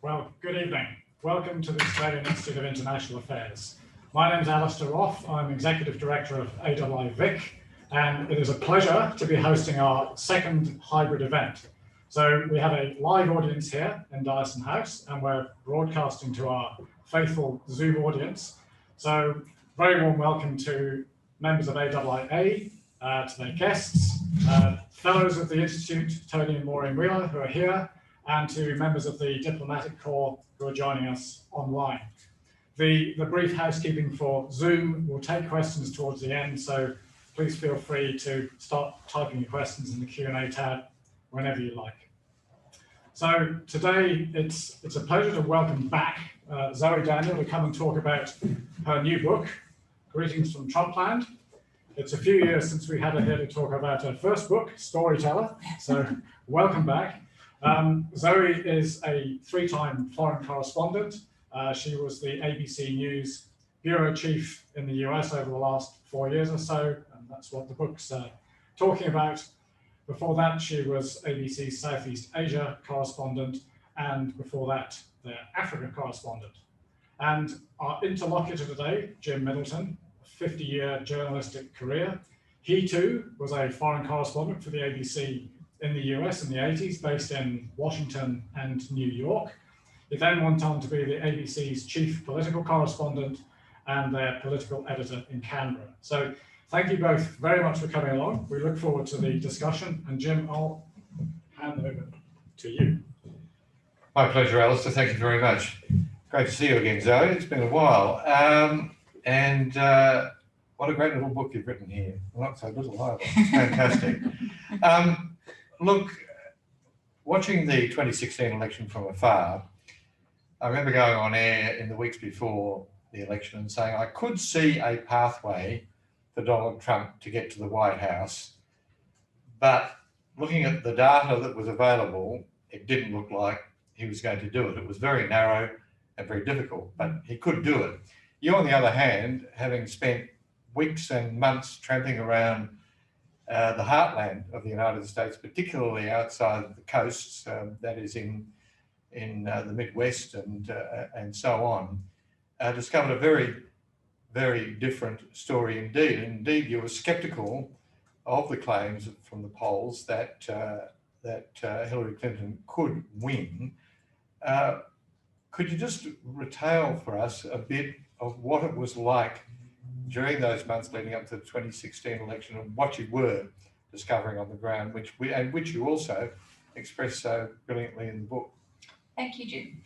Well, good evening. Welcome to the Australian Institute of International Affairs. My name is Alistair Roth. I'm Executive Director of AIIA Vic, and it is a pleasure to be hosting our second hybrid event. So we have a live audience here in Dyson House, and we're broadcasting to our faithful Zoom audience. So very warm welcome to members of AIIA, to their guests, fellows of the Institute, Tony and Maureen Wheeler, who are here, and to members of the Diplomatic Corps who are joining us online. The brief housekeeping for Zoom will take questions towards the end, so please feel free to start typing your questions in the Q&A tab whenever you like. So today it's a pleasure to welcome back Zoe Daniel to come and talk about her new book, Greetings from Trumpland. It's a few years since we had her here to talk about her first book, Storyteller, so welcome back. Zoe is a three-time foreign correspondent. She was the ABC News bureau chief in the US over the last 4 years or so, and that's what the book's talking about. Before that, she was ABC's Southeast Asia correspondent, and before that, the Africa correspondent. And our interlocutor today, Jim Middleton, a 50-year journalistic career. He too was a foreign correspondent for the ABC in the US in the 80s, based in Washington and New York. He then went on to be the ABC's chief political correspondent and their political editor in Canberra. So thank you both very much for coming along. We look forward to the discussion. And Jim, I'll hand over to you. My pleasure, Alistair. Thank you very much. Great to see you again, Zoe. It's been a while. What a great little book you've written here. Well, not so little either. It's fantastic. Look, watching the 2016 election from afar, I remember going on air in the weeks before the election and saying I could see a pathway for Donald Trump to get to the White House, but looking at the data that was available, it didn't look like he was going to do it. It was very narrow and very difficult, but he could do it. You, on the other hand, having spent weeks and months tramping around the heartland of the United States, particularly outside of the coasts, that is in the Midwest and so on, discovered a very, very different story indeed. Indeed, you were sceptical of the claims from the polls that Hillary Clinton could win. Could you just retail for us a bit of what it was like during those months leading up to the 2016 election and what you were discovering on the ground, which you also expressed so brilliantly in the book? Thank you, Jim.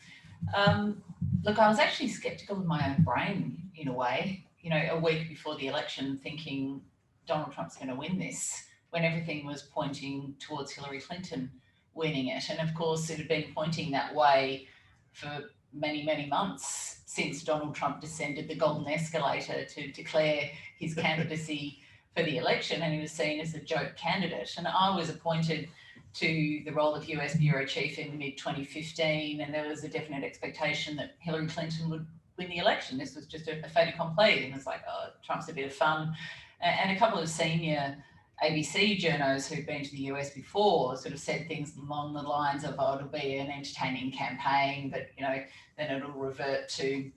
Look, I was actually sceptical of my own brain in a way, a week before the election, thinking Donald Trump's going to win this, when everything was pointing towards Hillary Clinton winning it. And of course, it had been pointing that way for many, many months since Donald Trump descended the golden escalator to declare his candidacy for the election, and he was seen as a joke candidate. And I was appointed to the role of US bureau chief in mid-2015, and there was a definite expectation that Hillary Clinton would win the election. This was just a fait accompli, and it was like, oh, Trump's a bit of fun. And a couple of senior ABC journos who'd been to the US before sort of said things along the lines of, oh, it'll be an entertaining campaign, but then it'll revert to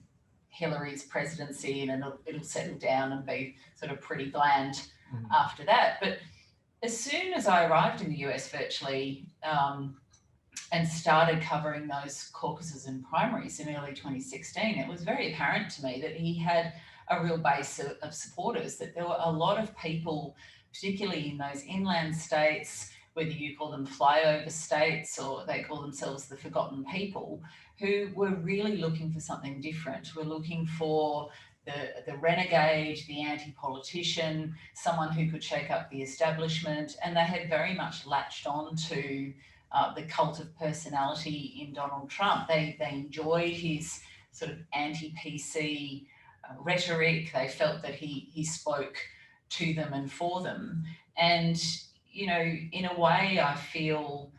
Hillary's presidency and it'll settle down and be sort of pretty bland after that. But as soon as I arrived in the US virtually and started covering those caucuses and primaries in early 2016, it was very apparent to me that he had a real base of supporters, that there were a lot of people, particularly in those inland states, whether you call them flyover states or they call themselves the forgotten people, who were really looking for something different. We're looking for the renegade, the anti-politician, someone who could shake up the establishment, and they had very much latched on to the cult of personality in Donald Trump. They enjoyed his sort of anti-PC rhetoric. They felt that he spoke to them and for them. And, in a way, I feel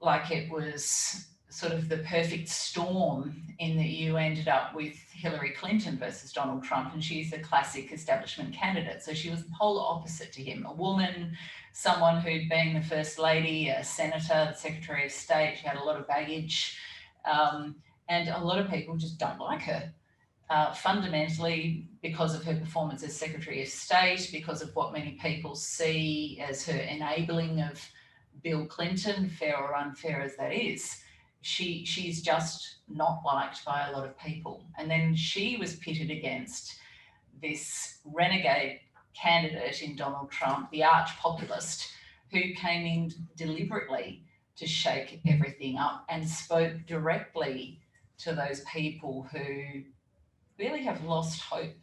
like it was sort of the perfect storm in that you ended up with Hillary Clinton versus Donald Trump, and she's a classic establishment candidate. So she was the polar opposite to him, a woman, someone who'd been the First Lady, a senator, the Secretary of State. She had a lot of baggage. And a lot of people just don't like her. Fundamentally because of her performance as Secretary of State, because of what many people see as her enabling of Bill Clinton, fair or unfair as that is. She's just not liked by a lot of people. And then she was pitted against this renegade candidate in Donald Trump, the arch populist, who came in deliberately to shake everything up and spoke directly to those people who really have lost hope,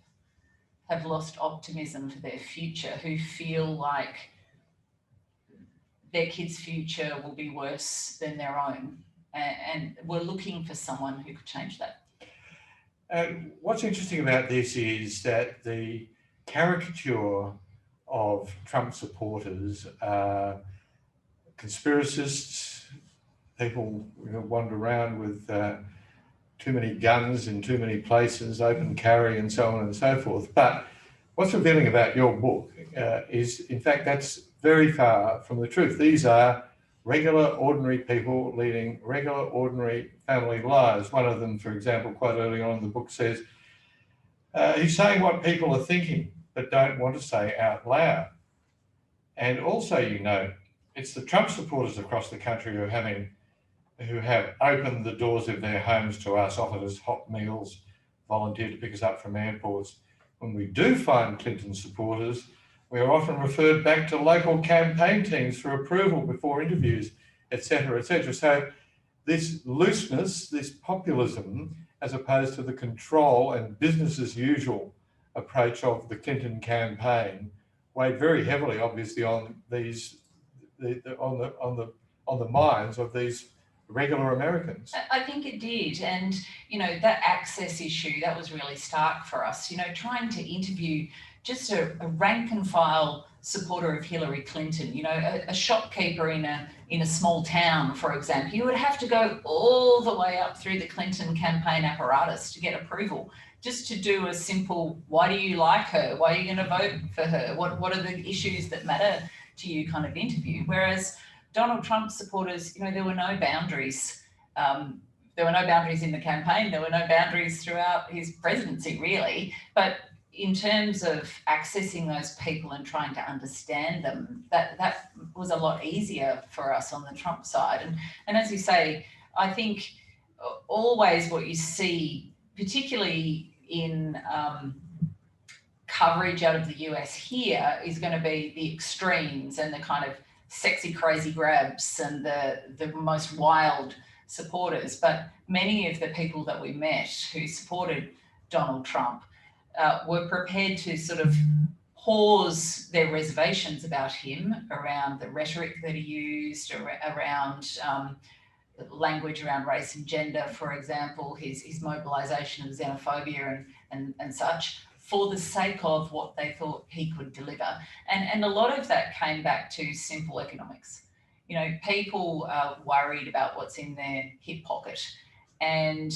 have lost optimism for their future, who feel like their kids' future will be worse than their own. And we're looking for someone who could change that. What's interesting about this is that the caricature of Trump supporters are conspiracists, people wander around with too many guns in too many places, open carry and so on and so forth. But what's revealing about your book is, in fact, that's very far from the truth. These are regular, ordinary people leading regular, ordinary family lives. One of them, for example, quite early on in the book says, he's saying what people are thinking, but don't want to say out loud. And also, it's the Trump supporters across the country who have opened the doors of their homes to us, offered us hot meals, volunteered to pick us up from airports. When we do find Clinton supporters, we are often referred back to local campaign teams for approval before interviews, etc., etc. So this looseness, this populism, as opposed to the control and business as usual approach of the Clinton campaign, weighed very heavily, obviously, on the minds of these regular Americans. I think it did. And, that access issue, that was really stark for us. Trying to interview just a rank and file supporter of Hillary Clinton, a shopkeeper in a small town, for example, you would have to go all the way up through the Clinton campaign apparatus to get approval, just to do a simple, why do you like her? Why are you going to vote for her? What are the issues that matter to you kind of interview? Whereas Donald Trump supporters, there were no boundaries. There were no boundaries in the campaign. There were no boundaries throughout his presidency, really. But in terms of accessing those people and trying to understand them, that was a lot easier for us on the Trump side. And as you say, I think always what you see, particularly in coverage out of the US here, is going to be the extremes and the kind of sexy, crazy grabs and the most wild supporters. But many of the people that we met who supported Donald Trump were prepared to sort of pause their reservations about him around the rhetoric that he used, around language around race and gender, for example, his mobilisation of xenophobia and such, for the sake of what they thought he could deliver. And a lot of that came back to simple economics. People are worried about what's in their hip pocket. And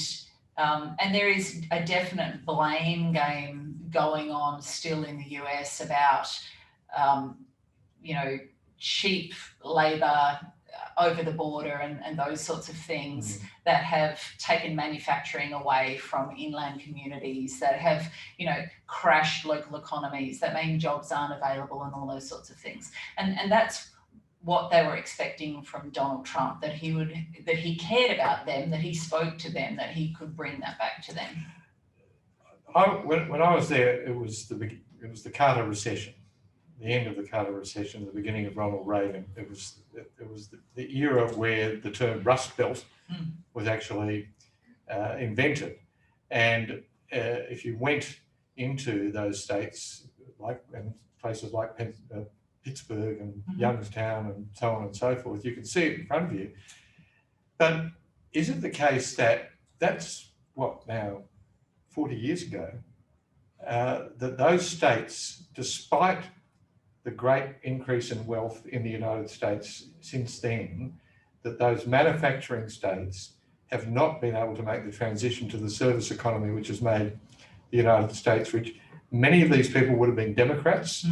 there is a definite blame game going on still in the US about, cheap labour over the border and those sorts of things that have taken manufacturing away from inland communities, that have, crashed local economies, that mean jobs aren't available and all those sorts of things. And that's what they were expecting from Donald Trump, that he cared about them, that he spoke to them, that he could bring that back to them. When I was there, it was the Carter recession, the end of the Carter recession, the beginning of Ronald Reagan. It was the era where the term Rust Belt was actually invented, and if you went into those states, and places like Pittsburgh and Youngstown and so on and so forth, you can see it in front of you. But is it the case that that's now 40 years ago, that those states, despite the great increase in wealth in the United States since then, that those manufacturing states have not been able to make the transition to the service economy, which has made the United States rich? Many of these people would have been Democrats,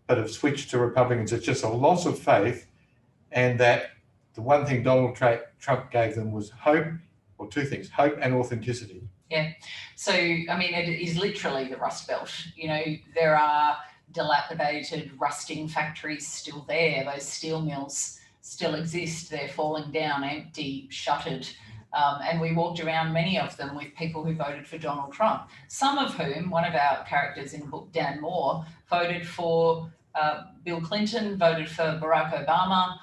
but have switched to Republicans. It's just a loss of faith, and that the one thing Donald Trump gave them was hope, or two things, hope and authenticity. Yeah. So, I mean, it is literally the Rust Belt. You know, there are dilapidated, rusting factories still there. Those steel mills still exist. They're falling down, empty, shuttered. And we walked around many of them with people who voted for Donald Trump, some of whom, one of our characters in the book, Dan Moore, voted for Bill Clinton, voted for Barack Obama,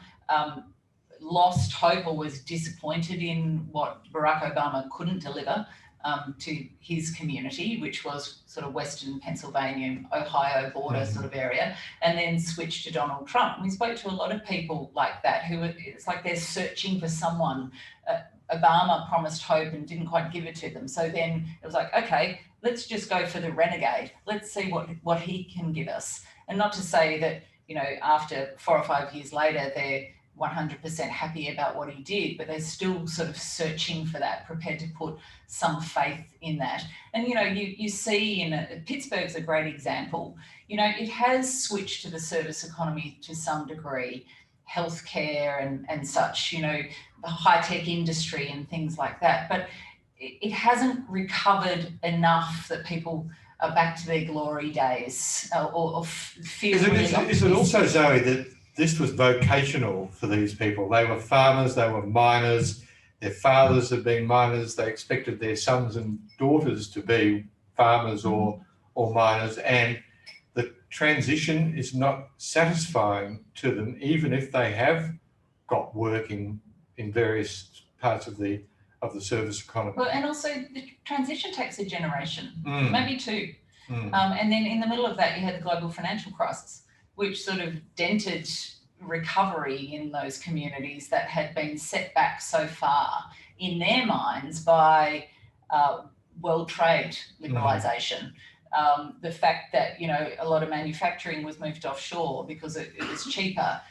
lost hope or was disappointed in what Barack Obama couldn't deliver to his community, which was sort of Western Pennsylvania, Ohio border sort of area, and then switched to Donald Trump. And we spoke to a lot of people like that who it's like they're searching for someone. Obama promised hope and didn't quite give it to them. So then it was like, okay, let's just go for the renegade. Let's see what he can give us. And not to say that, you know, after 4 or 5 years later, they're 100% happy about what he did, but they're still sort of searching for that, prepared to put some faith in that. And, you know, you see Pittsburgh's a great example. You know, it has switched to the service economy to some degree, healthcare and such, you know, the high-tech industry and things like that. But it hasn't recovered enough that people are back to their glory days or feel really optimistic. Is it also, Zoe, that this was vocational for these people? They were farmers, they were miners, their fathers had been miners, they expected their sons and daughters to be farmers or miners, and the transition is not satisfying to them, even if they have got work in various parts of the service economy. Well, and also the transition takes a generation, maybe two. Mm. And then in the middle of that, you had the global financial crisis, which sort of dented recovery in those communities that had been set back so far in their minds by world trade liberalisation. The fact that, you know, a lot of manufacturing was moved offshore because it was cheaper.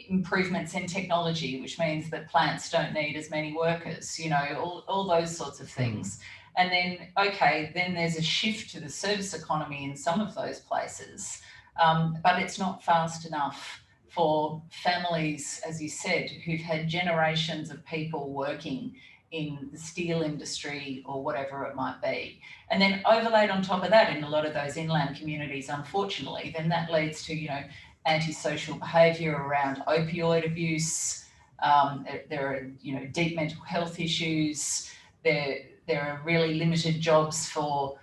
Improvements in technology, which means that plants don't need as many workers, you know, all those sorts of things. And then, okay, then there's a shift to the service economy in some of those places, but it's not fast enough for families, as you said, who've had generations of people working in the steel industry or whatever it might be. And then overlaid on top of that in a lot of those inland communities, unfortunately, then that leads to, you know, antisocial behaviour around opioid abuse. There are, you know, deep mental health issues. There are really limited jobs for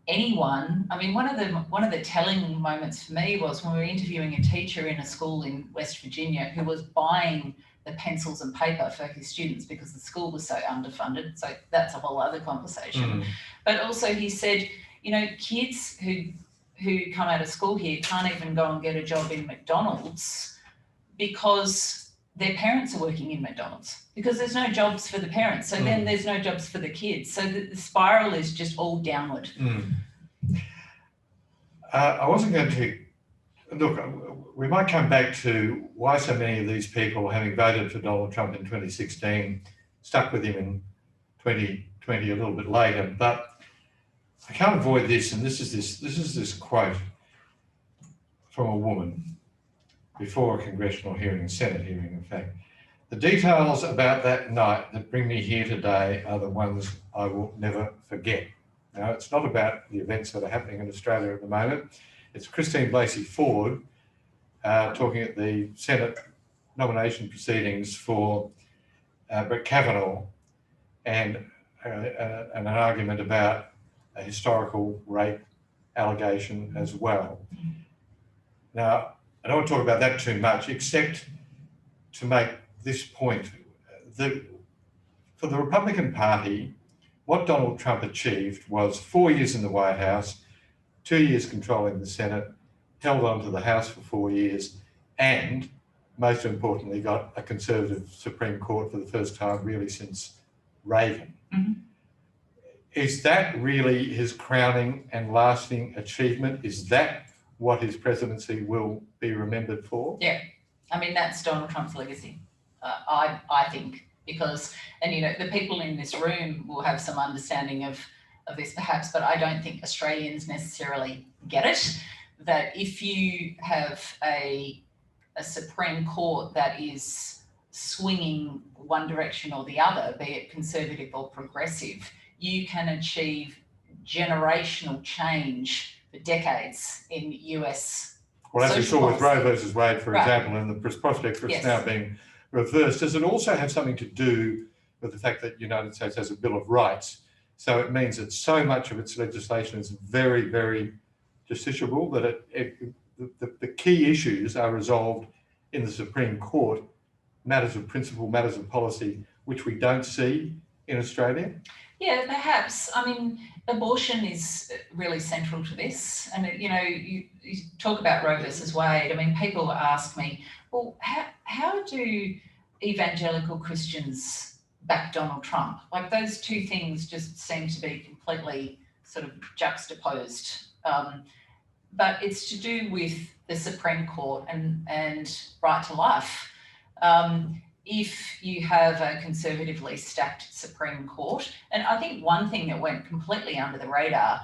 anyone. I mean, one of the telling moments for me was when we were interviewing a teacher in a school in West Virginia who was buying the pencils and paper for his students because the school was so underfunded. So that's a whole other conversation. But also he said, you know, kids who come out of school here can't even go and get a job in McDonald's because their parents are working in McDonald's, because there's no jobs for the parents. So then there's no jobs for the kids. So the spiral is just all downward. I wasn't going to, look, we might come back to why so many of these people, having voted for Donald Trump in 2016, stuck with him in 2020 a little bit later, but I can't avoid this, and this is this quote from a woman before a congressional hearing, a Senate hearing, in fact. "The details about that night that bring me here today are the ones I will never forget." Now, it's not about the events that are happening in Australia at the moment. It's Christine Blasey Ford talking at the Senate nomination proceedings for Brett Kavanaugh and an argument about a historical rape allegation as well. Now, I don't want to talk about that too much, except to make this point. For the Republican Party, what Donald Trump achieved was 4 years in the White House, 2 years controlling the Senate, held on to the House for 4 years, and most importantly, got a conservative Supreme Court for the first time really since Reagan. Is that really his crowning and lasting achievement? Is that what his presidency will be remembered for? Yeah, I mean, that's Donald Trump's legacy, I think, because, and you know, the people in this room will have some understanding of this perhaps, but I don't think Australians necessarily get it, that if you have a Supreme Court that is swinging one direction or the other, be it conservative or progressive, you can achieve generational change for decades in US. Well, as we saw with Roe versus Wade, for Right. example, and the prospect for it's now being reversed, does it also have something to do with the fact that the United States has a Bill of Rights? So it means that so much of its legislation is very, very justiciable, that the key issues are resolved in the Supreme Court, matters of principle, matters of policy, which we don't see in Australia? Yeah, perhaps. I mean, abortion is really central to this. And, you know, you talk about Roe versus Wade. I mean, people ask me, well, how do evangelical Christians back Donald Trump? Like, those two things just seem to be completely sort of juxtaposed. But it's to do with the Supreme Court and right to life. If you have a conservatively stacked Supreme Court, and I think one thing that went completely under the radar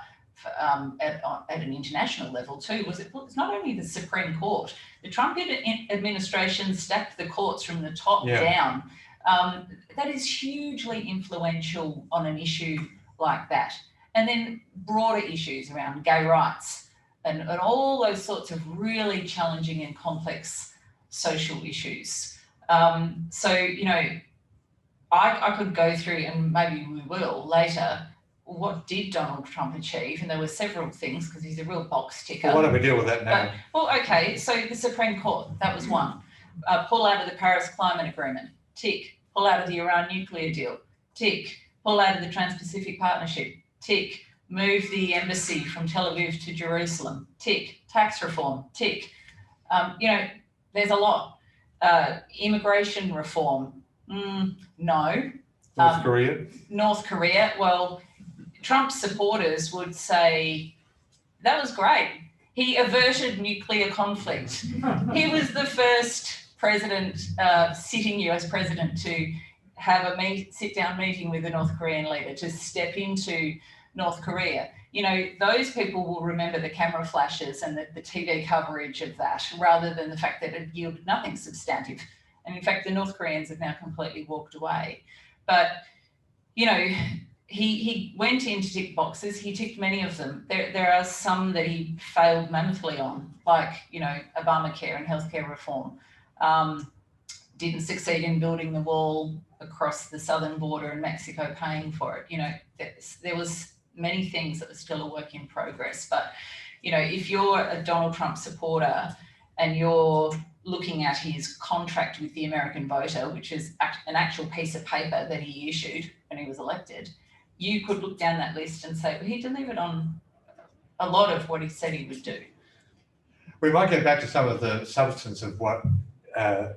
at an international level too was it's not only the Supreme Court. The Trump administration stacked the courts from the top down. That is hugely influential on an issue like that. And then broader issues around gay rights and all those sorts of really challenging and complex social issues. So, you know, I could go through, and maybe we will later, what did Donald Trump achieve? And there were several things, because he's a real box ticker. Well, why don't we deal with that now? Well, okay, so the Supreme Court, that was one. Pull out of the Paris Climate Agreement, tick. Pull out of the Iran nuclear deal, tick. Pull out of the Trans-Pacific Partnership, tick. Move the embassy from Tel Aviv to Jerusalem, tick. Tax reform, tick. You know, there's a lot. Immigration reform, no. North Korea, well, Trump's supporters would say, that was great. He averted nuclear conflict. He was the first president, sitting US president, to have a sit-down meeting with the North Korean leader, to step into North Korea. You know, those people will remember the camera flashes and the TV coverage of that, rather than the fact that it yielded nothing substantive. And in fact, the North Koreans have now completely walked away. But, you know, he went in to tick boxes. He ticked many of them. There are some that he failed mammothly on, like, you know, Obamacare and healthcare reform. Didn't succeed in building the wall across the southern border and Mexico paying for it. You know, there was many things that were still a work in progress. But, you know, if you're a Donald Trump supporter and you're looking at his contract with the American voter, which is an actual piece of paper that he issued when he was elected, you could look down that list and say, well, he delivered on a lot of what he said he would do. We might get back to some of the substance of what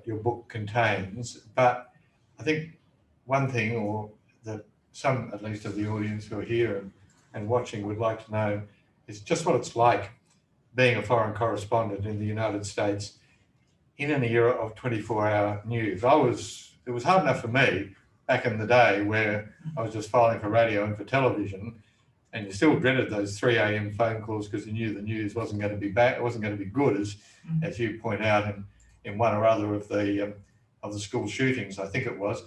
your book contains, but I think one thing, or that some, at least, of the audience who are here and watching would like to know, is just what it's like being a foreign correspondent in the United States in an era of 24-hour news. It was hard enough for me back in the day where I was just filing for radio and for television, and you still dreaded those 3 a.m. phone calls because you knew the news wasn't going to be bad, it wasn't going to be good, as you point out in one or other of the school shootings, I think it was.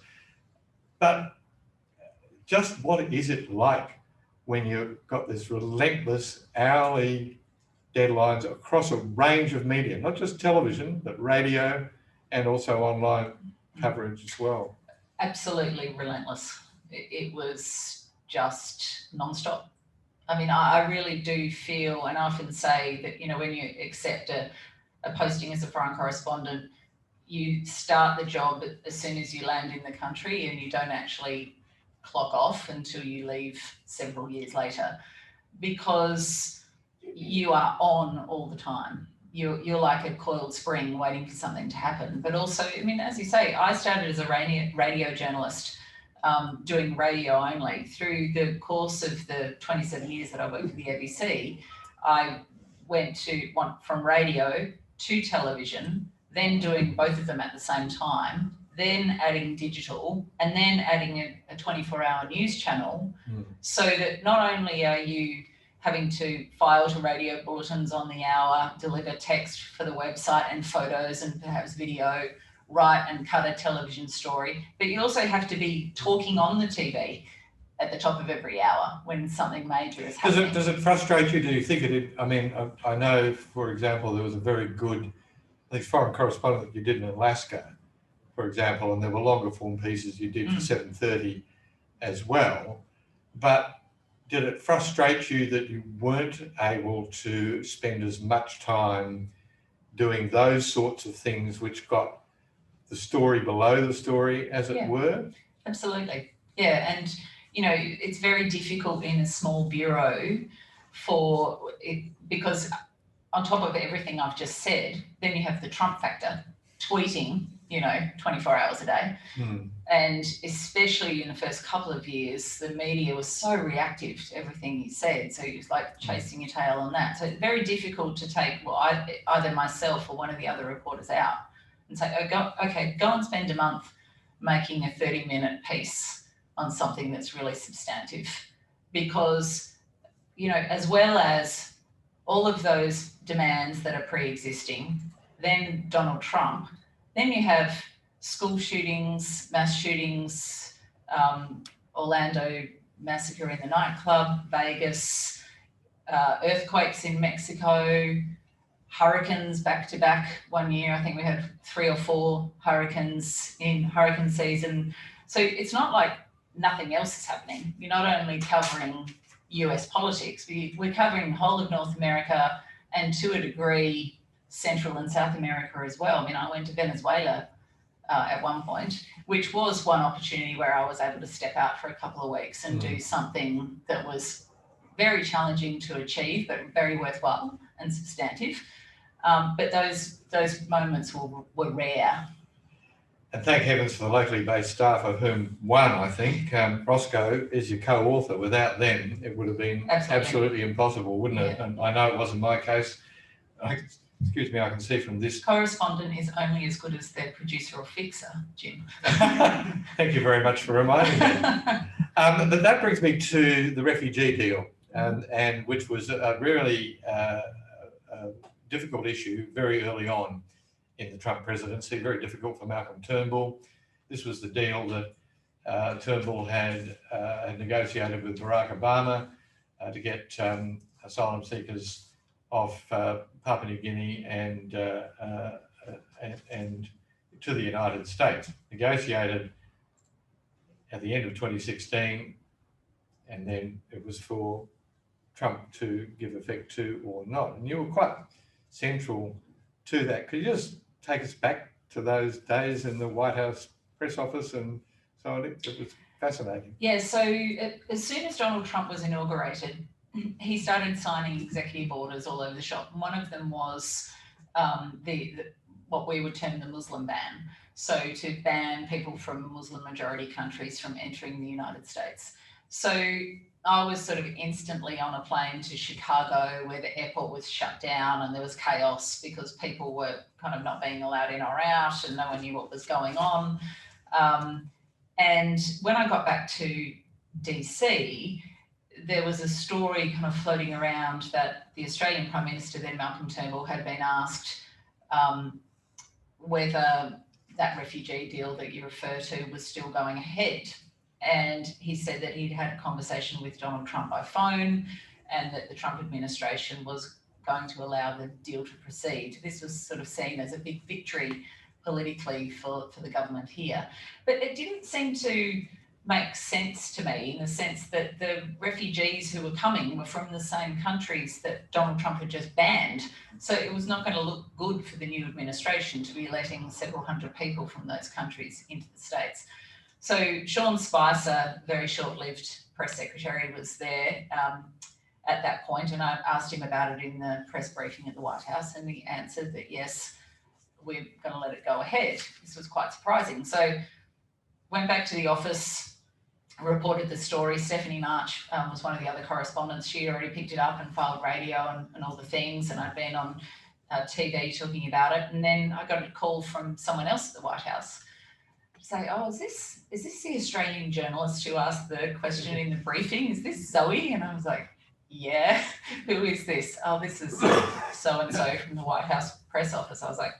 But just what is it like when you've got this relentless hourly deadlines across a range of media, not just television, but radio and also online coverage as well? Absolutely relentless. It was just nonstop. I mean, I really do feel, and I often say that, you know, when you accept a posting as a foreign correspondent, you start the job as soon as you land in the country, and you don't actually clock off until you leave several years later, because you are on all the time. You're like a coiled spring waiting for something to happen. But also, I mean, as you say, I started as a radio journalist, doing radio only. Through the course of the 27 years that I worked for the ABC, I went from radio to television, then doing both of them at the same time, then adding digital, and then adding a 24-hour news channel, so that not only are you having to file to radio bulletins on the hour, deliver text for the website and photos and perhaps video, write and cut a television story, but you also have to be talking on the TV at the top of every hour when something major is happening. Does it frustrate you? Do you think it? I mean, I know, for example, there was a very good, I think, foreign correspondent that you did in Alaska, for example, and there were longer form pieces you did for 7:30 as well. But did it frustrate you that you weren't able to spend as much time doing those sorts of things which got the story below the story, as it were? Absolutely. Yeah. And, you know, it's very difficult in a small bureau for it, because on top of everything I've just said, then you have the Trump factor, tweeting, you know, 24 hours a day. And especially in the first couple of years, the media was so reactive to everything he said. So he was like chasing your tail on that. So it's very difficult to take either myself or one of the other reporters out and say, go and spend a month making a 30-minute piece on something that's really substantive. Because, you know, as well as all of those demands that are pre-existing, then Donald Trump, then you have school shootings, mass shootings, Orlando massacre in the nightclub, Vegas, earthquakes in Mexico, hurricanes back to back one year. I think we had 3 or 4 hurricanes in hurricane season. So it's not like nothing else is happening. You're not only covering US politics, we're covering the whole of North America and, to a degree, Central and South America as well. I mean, I went to Venezuela at one point, which was one opportunity where I was able to step out for a couple of weeks and do something that was very challenging to achieve, but very worthwhile and substantive. But those moments were rare. And thank heavens for the locally based staff, of whom one, I think, Roscoe, is your co-author. Without them, it would have been absolutely impossible, wouldn't it? And I know it wasn't my case. Excuse me, I can see from this. Correspondent is only as good as their producer or fixer, Jim. Thank you very much for reminding me. But that brings me to the Refugee Deal, and which was a really difficult issue very early on in the Trump presidency, very difficult for Malcolm Turnbull. This was the deal that Turnbull had negotiated with Barack Obama to get asylum seekers off Papua New Guinea and to the United States. Negotiated at the end of 2016, and then it was for Trump to give effect to or not. And you were quite central to that. Could you just take us back to those days in the White House press office and so on? It was fascinating. Yeah, so as soon as Donald Trump was inaugurated, he started signing executive orders all over the shop. And one of them was what we would term the Muslim ban. So to ban people from Muslim majority countries from entering the United States. So I was sort of instantly on a plane to Chicago, where the airport was shut down and there was chaos because people were kind of not being allowed in or out and no one knew what was going on. And when I got back to DC, there was a story kind of floating around that the Australian Prime Minister, then Malcolm Turnbull, had been asked whether that refugee deal that you refer to was still going ahead. And he said that he'd had a conversation with Donald Trump by phone and that the Trump administration was going to allow the deal to proceed. This was sort of seen as a big victory politically for the government here. But it didn't seem to make sense to me, in the sense that the refugees who were coming were from the same countries that Donald Trump had just banned. So it was not going to look good for the new administration to be letting several hundred people from those countries into the States. So Sean Spicer, very short-lived press secretary, was there at that point, and I asked him about it in the press briefing at the White House, and he answered that yes, we're going to let it go ahead. This was quite surprising. So went back to the office, reported the story. Stephanie March was one of the other correspondents. She already picked it up and filed radio and all the things, and I'd been on TV talking about it. And then I got a call from someone else at the White House to say, oh, is this the Australian journalist who asked the question in the briefing? Is this Zoe? And I was like, yeah, who is this? Oh, this is so-and-so from the White House press office. I was like,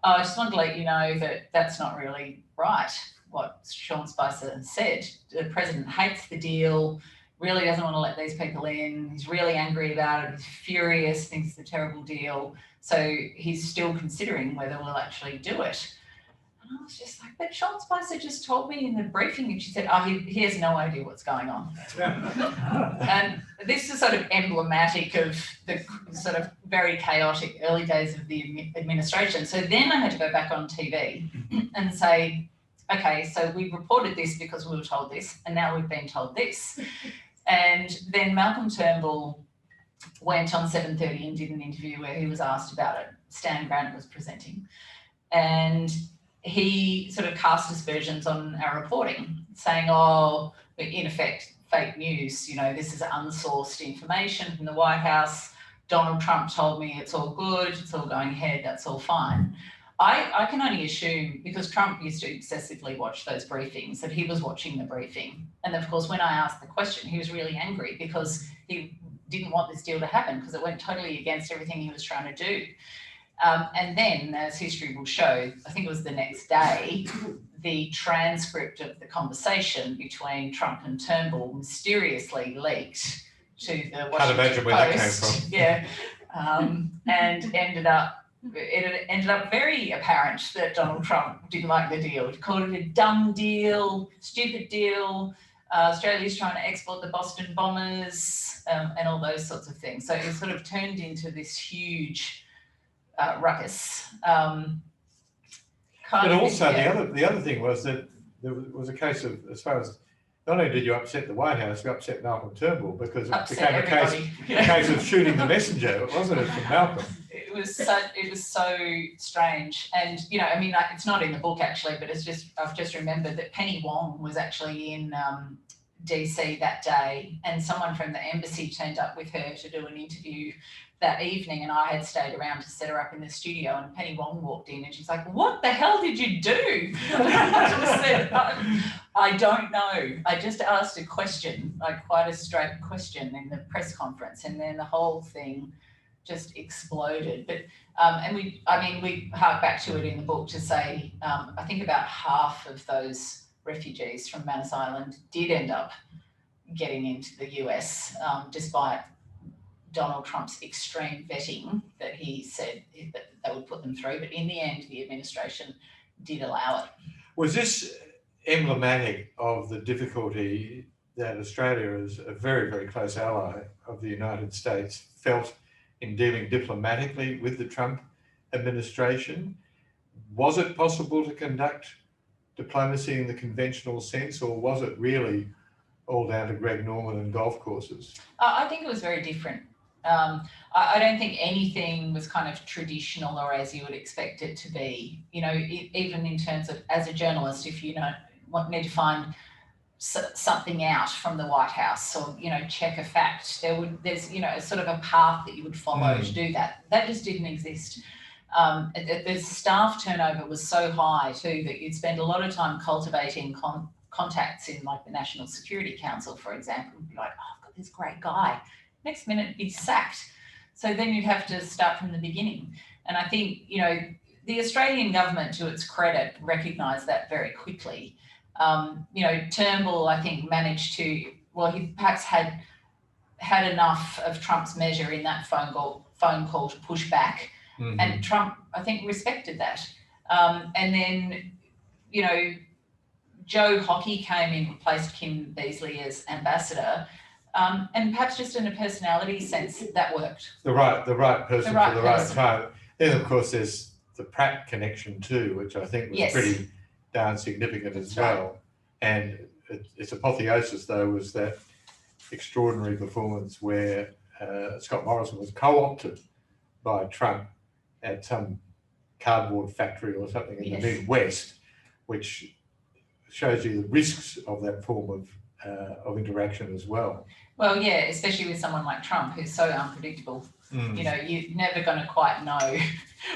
I just want to let you know that that's not really right, what Sean Spicer said. The president hates the deal, really doesn't want to let these people in. He's really angry about it. He's furious, thinks it's a terrible deal. So he's still considering whether we'll actually do it. And I was just like, but Sean Spicer just told me in the briefing, and she said, oh, he has no idea what's going on. And this is sort of emblematic of the sort of very chaotic early days of the administration. So then I had to go back on TV and say, okay, so we reported this because we were told this, and now we've been told this. And then Malcolm Turnbull went on 7:30 and did an interview where he was asked about it. Stan Grant was presenting. And he sort of cast aspersions on our reporting, saying, oh, in effect, fake news, you know, this is unsourced information from the White House. Donald Trump told me it's all good, it's all going ahead, that's all fine. I can only assume, because Trump used to excessively watch those briefings, that he was watching the briefing. And of course, when I asked the question, he was really angry because he didn't want this deal to happen because it went totally against everything he was trying to do. And then, as history will show, I think it was the next day, the transcript of the conversation between Trump and Turnbull mysteriously leaked to the Washington Post. Can't imagine where that came from. Yeah, and it ended up very apparent that Donald Trump didn't like the deal. He called it a dumb deal, stupid deal. Australia's trying to export the Boston bombers and all those sorts of things. So it sort of turned into this huge ruckus. But also the other thing was that there was a case of, as far as, not only did you upset the White House, you upset Malcolm Turnbull because it became a case of shooting the messenger, wasn't it, from Malcolm? It was so strange. And, you know, I mean, it's not in the book actually, but I've just remembered that Penny Wong was actually in DC that day, and someone from the embassy turned up with her to do an interview that evening, and I had stayed around to set her up in the studio, and Penny Wong walked in and she's like, what the hell did you do? I just said, I don't know. I just asked a question, like quite a straight question in the press conference, and then the whole thing just exploded. But we hark back to it in the book to say, I think about half of those refugees from Manus Island did end up getting into the US, despite Donald Trump's extreme vetting that he said that they would put them through. But in the end, the administration did allow it. Was this emblematic of the difficulty that Australia, as a very, very close ally of the United States, felt in dealing diplomatically with the Trump administration? Was it possible to conduct diplomacy in the conventional sense, or was it really all down to Greg Norman and golf courses? I think it was very different. I don't think anything was kind of traditional or as you would expect it to be. You know, even in terms of, as a journalist, if you need to find something out from the White House or, you know, check a fact, there's, you know, a sort of a path that you would follow to do that. That just didn't exist. The staff turnover was so high too that you'd spend a lot of time cultivating contacts in, like, the National Security Council, for example, and be like, oh, I've got this great guy. Next minute, he's sacked. So then you'd have to start from the beginning. And I think, you know, the Australian government, to its credit, recognised that very quickly. You know, Turnbull, I think, managed to, well, he perhaps had enough of Trump's measure in that phone call to push back. Mm-hmm. And Trump, I think, respected that. And then, you know, Joe Hockey came in, replaced Kim Beazley as ambassador. And perhaps just in a personality sense, that worked. The right person for the right time. Then, of course, there's the Pratt connection too, which I think was pretty darn significant as well. And its apotheosis, though, was that extraordinary performance where Scott Morrison was co-opted by Trump at some cardboard factory or something in the Midwest, which shows you the risks of that form of interaction as well. Well, yeah, especially with someone like Trump, who's so unpredictable. You know, you're never going to quite know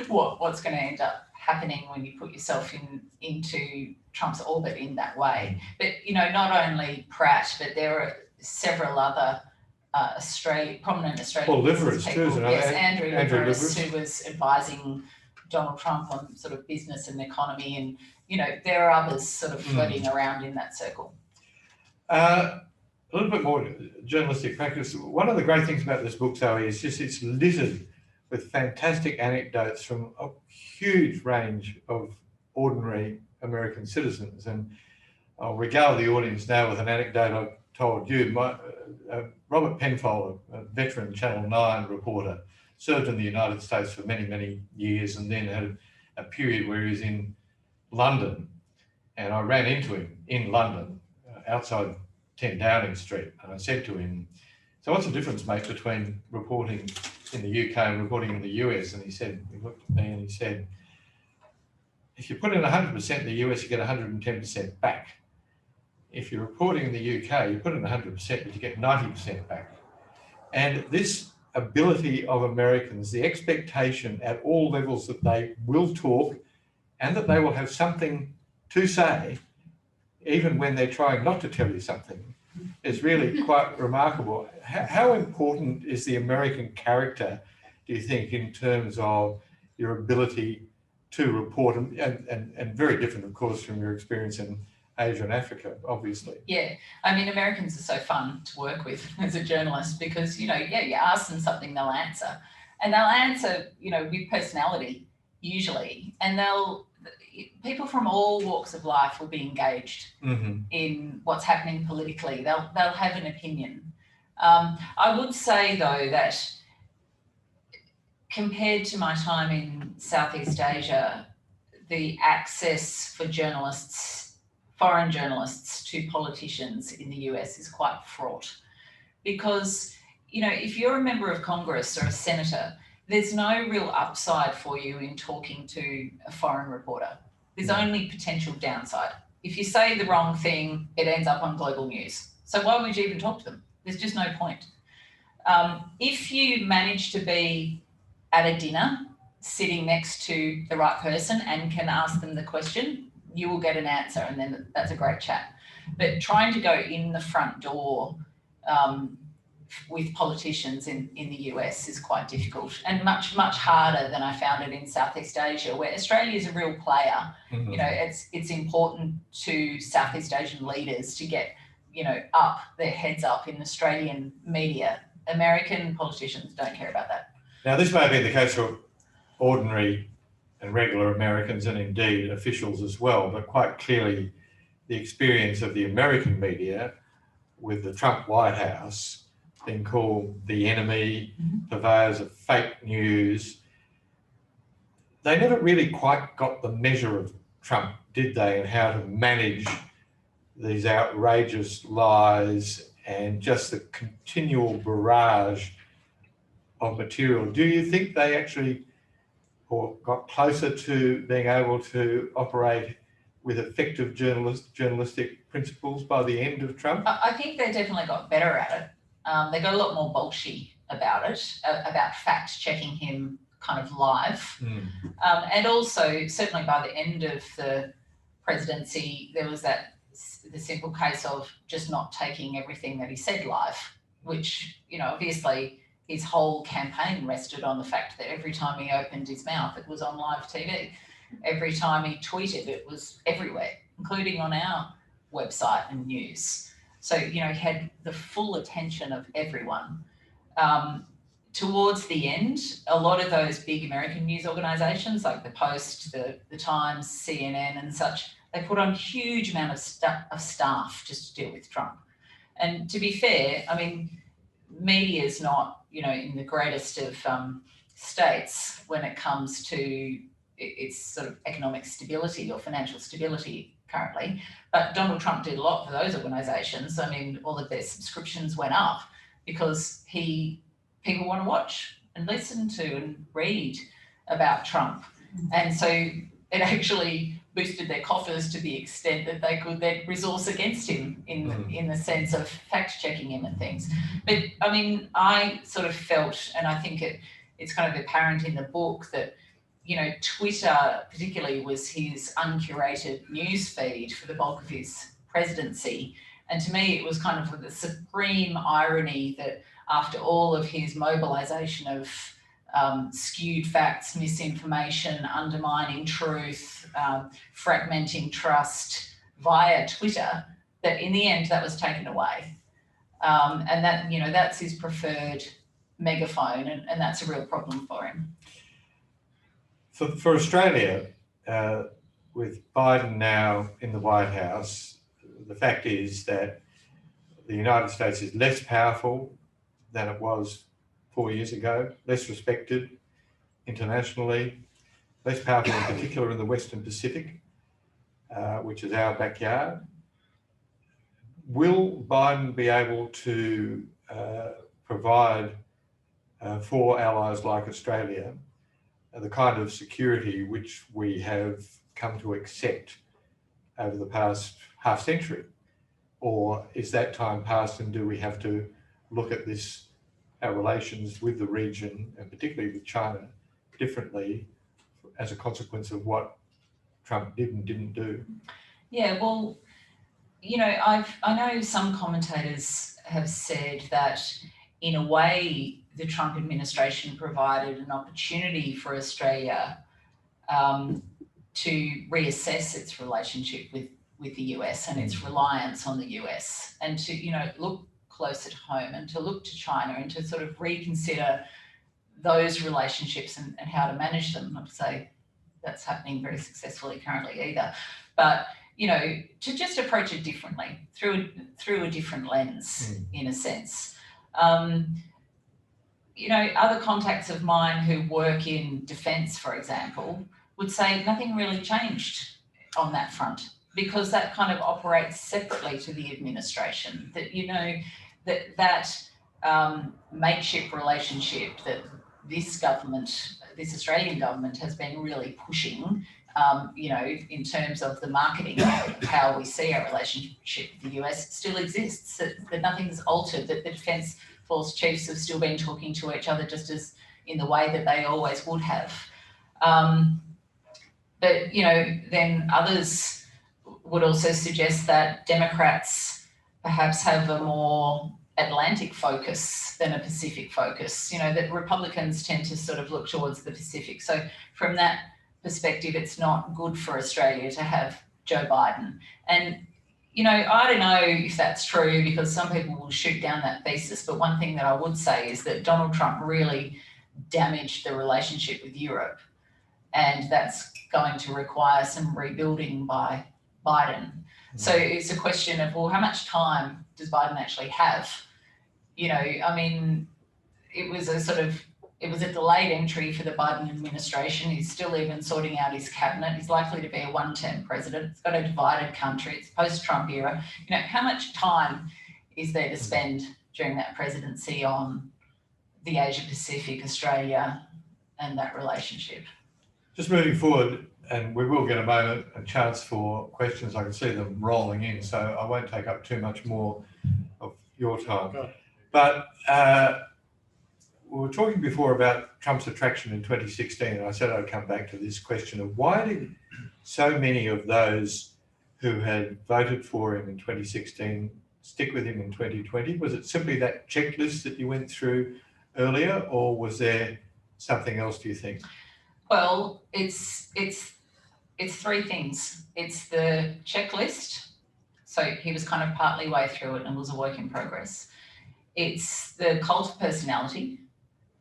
what's going to end up happening when you put yourself into Trump's orbit in that way. But, you know, not only Pratt, but there are several other prominent Australian Liveris people. Too, Andrew Liveris, who was advising Donald Trump on sort of business and economy, and there are others sort of floating around in that circle. A little bit more journalistic practice. One of the great things about this book, Zoe, is just it's littered with fantastic anecdotes from a huge range of ordinary American citizens. And I'll regale the audience now with an anecdote I've told you. Robert Penfold, a veteran Channel 9 reporter, served in the United States for many, many years, and then had a period where he was in London. And I ran into him in London, outside 10 Downing Street. And I said to him, "So what's the difference, mate, between reporting in the UK and reporting in the US?" And he looked at me and he said, "If you put in 100% in the US, you get 110% back. If you're reporting in the UK, you put in 100%, but you get 90% back." And this ability of Americans, the expectation at all levels that they will talk and that they will have something to say, even when they're trying not to tell you something, is really quite remarkable. How important is the American character, do you think, in terms of your ability to report, and very different, of course, from your experience in Asia and Africa, obviously? Yeah, I mean, Americans are so fun to work with as a journalist because, you ask them something, they'll answer. And they'll answer, with personality, usually. And people from all walks of life will be engaged in what's happening politically. They'll have an opinion. I would say, though, that compared to my time in Southeast Asia, the access for journalists, foreign journalists, to politicians in the US is quite fraught. Because, if you're a member of Congress or a senator, there's no real upside for you in talking to a foreign reporter. There's only potential downside. If you say the wrong thing, it ends up on global news. So why would you even talk to them? There's just no point. If you manage to be at a dinner, sitting next to the right person and can ask them the question, you will get an answer, and then that's a great chat. But trying to go in the front door with politicians in the US is quite difficult, and much, much harder than I found it in Southeast Asia, where Australia is a real player. It's important to Southeast Asian leaders to get, up their heads up in Australian media. American politicians don't care about that. Now, this may be the case for ordinary and regular Americans, and indeed officials as well, but quite clearly the experience of the American media with the Trump White House being called the enemy, purveyors of fake news. They never really quite got the measure of Trump, did they, and how to manage these outrageous lies and just the continual barrage of material. Do you think they actually got closer to being able to operate with effective journalistic principles by the end of Trump? I think they definitely got better at it. They got a lot more bolshy about it, about fact-checking him kind of live. And also, certainly by the end of the presidency, there was the simple case of just not taking everything that he said live, which, obviously his whole campaign rested on the fact that every time he opened his mouth, it was on live TV. Every time he tweeted, it was everywhere, including on our website and news. So, he had the full attention of everyone. Towards the end, a lot of those big American news organisations like the Post, the Times, CNN and such, they put on huge amount of staff just to deal with Trump. And to be fair, I mean, media is not, in the greatest of states when it comes to its sort of economic stability or financial stability currently. But Donald Trump did a lot for those organisations. I mean, all of their subscriptions went up because people want to watch and listen to and read about Trump. And so it actually boosted their coffers to the extent that they could then resource against him in the sense of fact-checking him and things. But, I mean, I sort of felt, and I think it's kind of apparent in the book that, Twitter particularly was his uncurated news feed for the bulk of his presidency. And to me, it was kind of the supreme irony that after all of his mobilisation of skewed facts, misinformation, undermining truth, fragmenting trust via Twitter, that in the end that was taken away. And that, you know, that's his preferred megaphone, and that's a real problem for him. For Australia, with Biden now in the White House, the fact is that the United States is less powerful than it was 4 years ago, less respected internationally, less powerful in particular in the Western Pacific, which is our backyard. Will Biden be able to provide for allies like Australia the kind of security which we have come to accept over the past half century? Or is that time past, and do we have to look at this, our relations with the region, and particularly with China, differently as a consequence of what Trump did and didn't do? Yeah, well, you know, I know some commentators have said that in a way the Trump administration provided an opportunity for Australia to reassess its relationship with the US and its reliance on the US, and to, you know, look close at home and to look to China and to sort of reconsider those relationships and how to manage them. Not to say that's happening very successfully currently either, but, you know, to just approach it differently through a different lens, in a sense. You know, other contacts of mine who work in defence, for example, would say nothing really changed on that front, because that kind of operates separately to the administration. That, you know, that mateship relationship that this government, this Australian government, has been really pushing, you know, in terms of the marketing of how we see our relationship with the US, still exists. That nothing's altered. That the Defence Force chiefs have still been talking to each other just as in the way that they always would have. But, you know, then others would also suggest that Democrats perhaps have a more Atlantic focus than a Pacific focus. You know, that Republicans tend to sort of look towards the Pacific. So from that perspective, it's not good for Australia to have Joe Biden. And, you know, I don't know if that's true, because some people will shoot down that thesis. But one thing that I would say is that Donald Trump really damaged the relationship with Europe. And that's going to require some rebuilding by Biden. So it's a question of, well, how much time does Biden actually have? You know, I mean, it was a delayed entry for the Biden administration. He's still even sorting out his cabinet. He's likely to be a one-term president. It's got a divided country. It's post-Trump era. You know, how much time is there to spend during that presidency on the Asia Pacific, Australia, and that relationship? Just moving forward, and we will get a chance for questions. I can see them rolling in, so I won't take up too much more of your time. Okay. But we were talking before about Trump's attraction in 2016, and I said I'd come back to this question of why did so many of those who had voted for him in 2016 stick with him in 2020? Was it simply that checklist that you went through earlier, or was there something else, do you think? Well, it's three things. It's the checklist. So he was kind of partly way through it and was a work in progress. It's the cult of personality,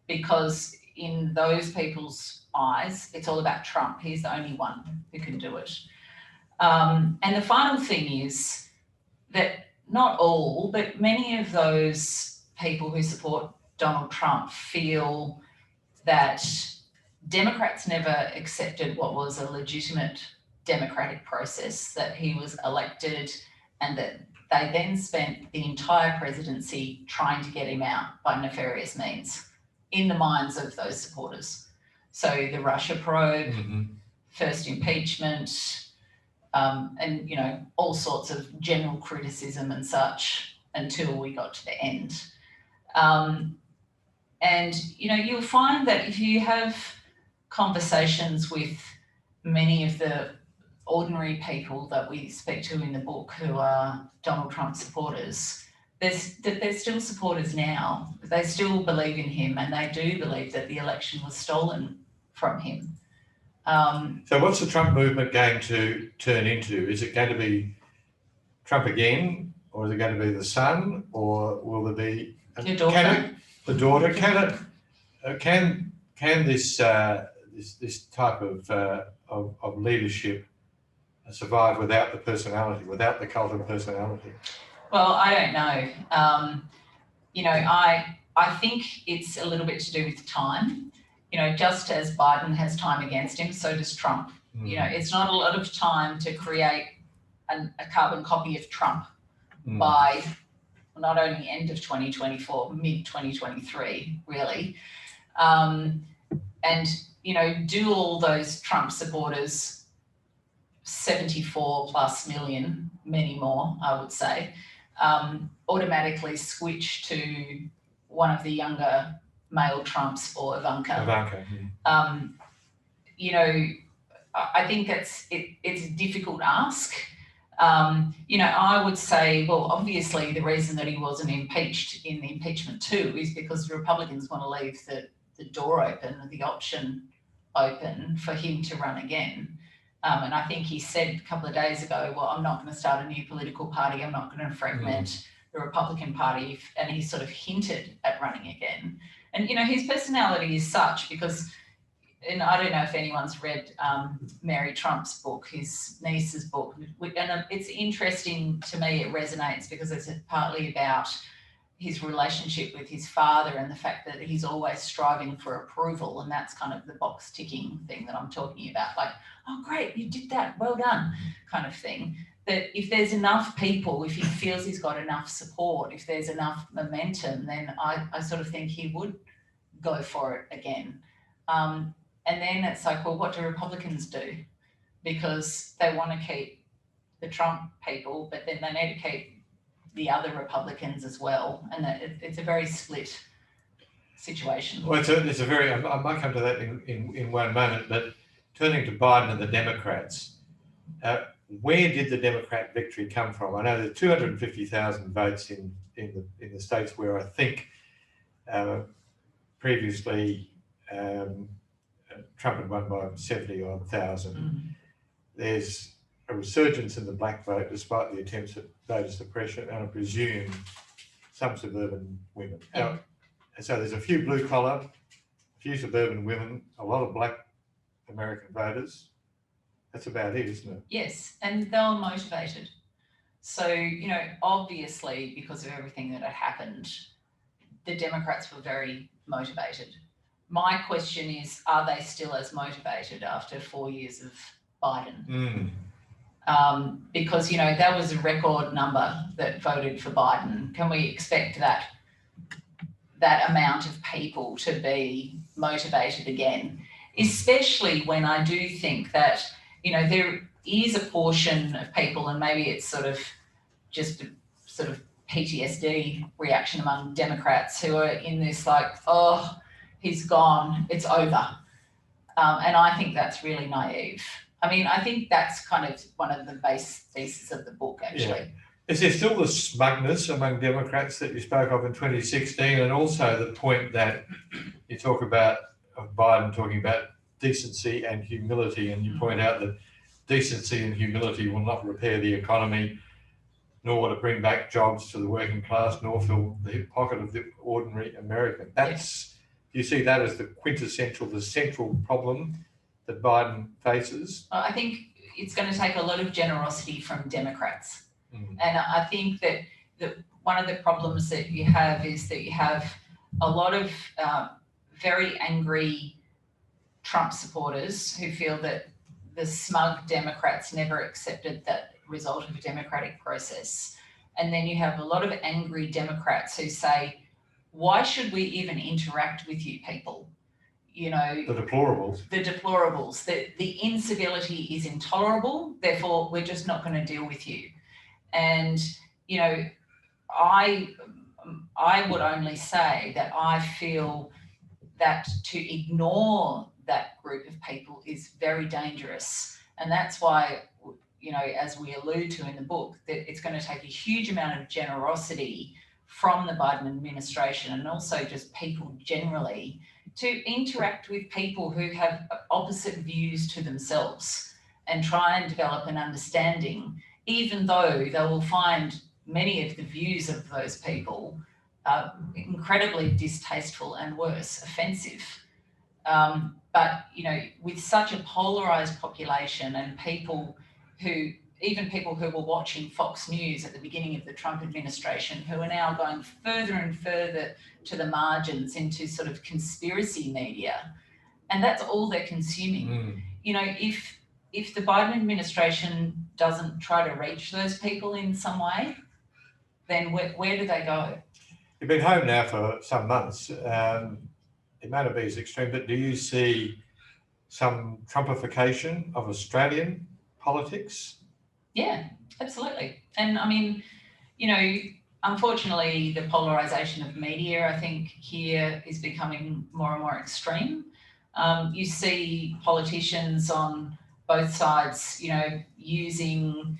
because in those people's eyes, it's all about Trump. He's the only one who can do it. And the final thing is that not all, but many of those people who support Donald Trump feel that Democrats never accepted what was a legitimate democratic process, that he was elected, and that they then spent the entire presidency trying to get him out by nefarious means in the minds of those supporters. So the Russia probe, first impeachment, and, you know, all sorts of general criticism and such until we got to the end. And, you know, you'll find that if you have conversations with many of the ordinary people that we speak to in the book who are Donald Trump supporters, there's still supporters now. They still believe in him, and they do believe that the election was stolen from him. So what's the Trump movement going to turn into? Is it going to be Trump again, or is it going to be the son, or will there be Your daughter? The daughter? Can this type of leadership survive without the personality, without the cult of personality? Well, I don't know. You know, I think it's a little bit to do with time. You know, just as Biden has time against him, so does Trump. You know, it's not a lot of time to create a carbon copy of Trump by not only end of 2024, mid 2023, really. And, you know, do all those Trump supporters, 74 plus million, many more, I would say, automatically switch to one of the younger male Trumps or Ivanka. You know, I think it's a difficult ask. You know, I would say, well, obviously the reason that he wasn't impeached in the impeachment too is because the Republicans want to leave the door open, the option open for him to run again. And I think he said a couple of days ago, well, I'm not going to start a new political party. I'm not going to fragment the Republican Party. And he sort of hinted at running again. And, you know, his personality is such because, and I don't know if anyone's read Mary Trump's book, his niece's book. And it's interesting to me, it resonates because it's partly about his relationship with his father and the fact that he's always striving for approval. And that's kind of the box ticking thing that I'm talking about. Like, oh, great, you did that, well done, kind of thing. That if there's enough people, if he feels he's got enough support, if there's enough momentum, then I sort of think he would go for it again. And then it's like, well, what do Republicans do? Because they want to keep the Trump people, but then they need to keep the other Republicans as well. And it's a very split situation. Well, it's a very, I might come to that in one moment, but turning to Biden and the Democrats, where did the Democrat victory come from? I know there's 250,000 votes in the states where I think previously Trump had won by 70-odd thousand. There's a resurgence in the black vote despite the attempts at voter suppression, and I presume some suburban women. Yeah. So there's a few blue collar, a few suburban women, a lot of black American voters. That's about it, isn't it? Yes, and they were motivated. So, you know, obviously because of everything that had happened, the Democrats were very motivated. My question is, are they still as motivated after 4 years of Biden? Because, you know, that was a record number that voted for Biden. Can we expect that amount of people to be motivated again? Especially when I do think that, you know, there is a portion of people, and maybe it's sort of just a sort of PTSD reaction among Democrats who are in this like, oh, he's gone, it's over. And I think that's really naive. I mean, I think that's kind of one of the base theses of the book, actually. Yeah. Is there still the smugness among Democrats that you spoke of in 2016, and also the point that you talk about of Biden talking about decency and humility, and you point out that decency and humility will not repair the economy, nor will it bring back jobs to the working class, nor fill the pocket of the ordinary American. That's, you see that as the quintessential, the central problem that Biden faces? Well, I think it's going to take a lot of generosity from Democrats. And I think that one of the problems that you have is that you have a lot of very angry Trump supporters who feel that the smug Democrats never accepted that result of a democratic process. And then you have a lot of angry Democrats who say, why should we even interact with you people? You know, the deplorables. The incivility is intolerable, therefore we're just not going to deal with you. And, you know, I would only say that I feel that to ignore that group of people is very dangerous. And that's why, you know, as we allude to in the book, that it's going to take a huge amount of generosity from the Biden administration and also just people generally to interact with people who have opposite views to themselves and try and develop an understanding, even though they will find many of the views of those people incredibly distasteful and worse, offensive. But, you know, with such a polarised population and people who, even people who were watching Fox News at the beginning of the Trump administration, who are now going further and further to the margins into sort of conspiracy media, and that's all they're consuming. You know, if the Biden administration doesn't try to reach those people in some way, then where do they go? You've been home now for some months. It may not be as extreme, but do you see some Trumpification of Australian politics? Yeah, absolutely. And I mean, you know, unfortunately, the polarisation of media, I think, here is becoming more and more extreme. You see politicians on both sides, you know, using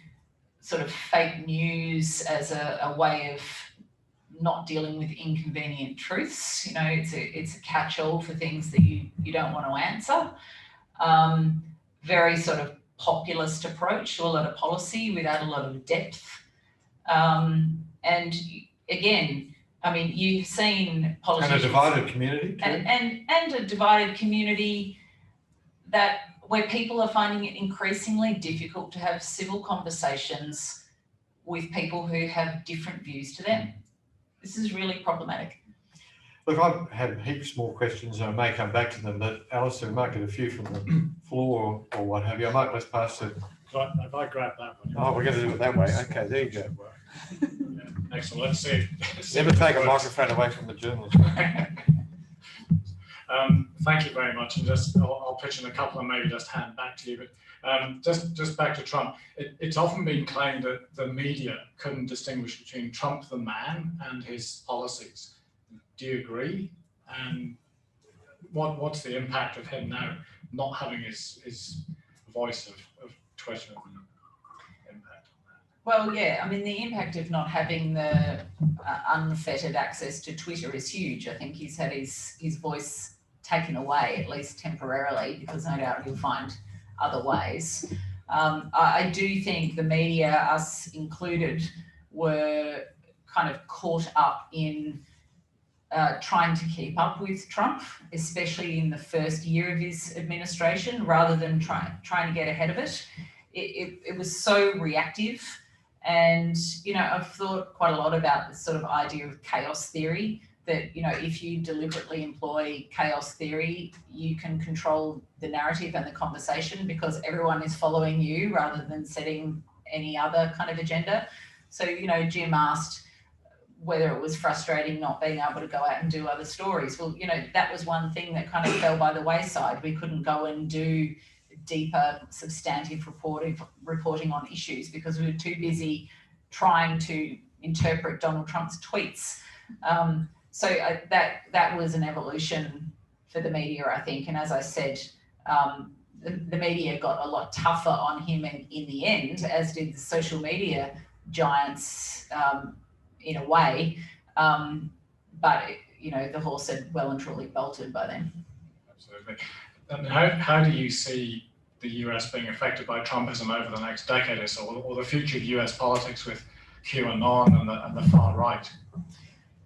sort of fake news as a way of not dealing with inconvenient truths. You know, it's a catch-all for things that you don't want to answer. Very sort of populist approach to a lot of policy without a lot of depth. And again, I mean, you've seen politicians... And a divided community too. And a divided community where people are finding it increasingly difficult to have civil conversations with people who have different views to them. This is really problematic. Look, I have heaps more questions and I may come back to them, but Alistair, we might get a few from the floor or what have you. I might let's pass it. If I grab that one. Oh, we're going to do it that way. Okay, there you go. Yeah, excellent. Let's see. Never take a microphone away from the journalist. Thank you very much. And just I'll pitch in a couple and maybe just hand back to you. But just back to Trump. It's often been claimed that the media couldn't distinguish between Trump the man and his policies. Do you agree? And what's the impact of him now not having his voice of Twitter impact on that? Well, yeah, I mean, the impact of not having the unfettered access to Twitter is huge. I think he's had his voice taken away, at least temporarily, because no doubt he'll find other ways. I do think the media, us included, were kind of caught up in trying to keep up with Trump, especially in the first year of his administration, rather than trying to get ahead of it. It was so reactive. And, you know, I've thought quite a lot about this sort of idea of chaos theory, that, you know, if you deliberately employ chaos theory, you can control the narrative and the conversation because everyone is following you rather than setting any other kind of agenda. So, you know, Jim asked whether it was frustrating not being able to go out and do other stories. Well, you know, that was one thing that kind of fell by the wayside. We couldn't go and do deeper, substantive reporting on issues because we were too busy trying to interpret Donald Trump's tweets. So that was an evolution for the media, I think. And as I said, the media got a lot tougher on him in the end, as did the social media giants in a way. But, you know, the horse had well and truly bolted by then. Absolutely. And how do you see the US being affected by Trumpism over the next decade or so, or the future of US politics with QAnon and the far right?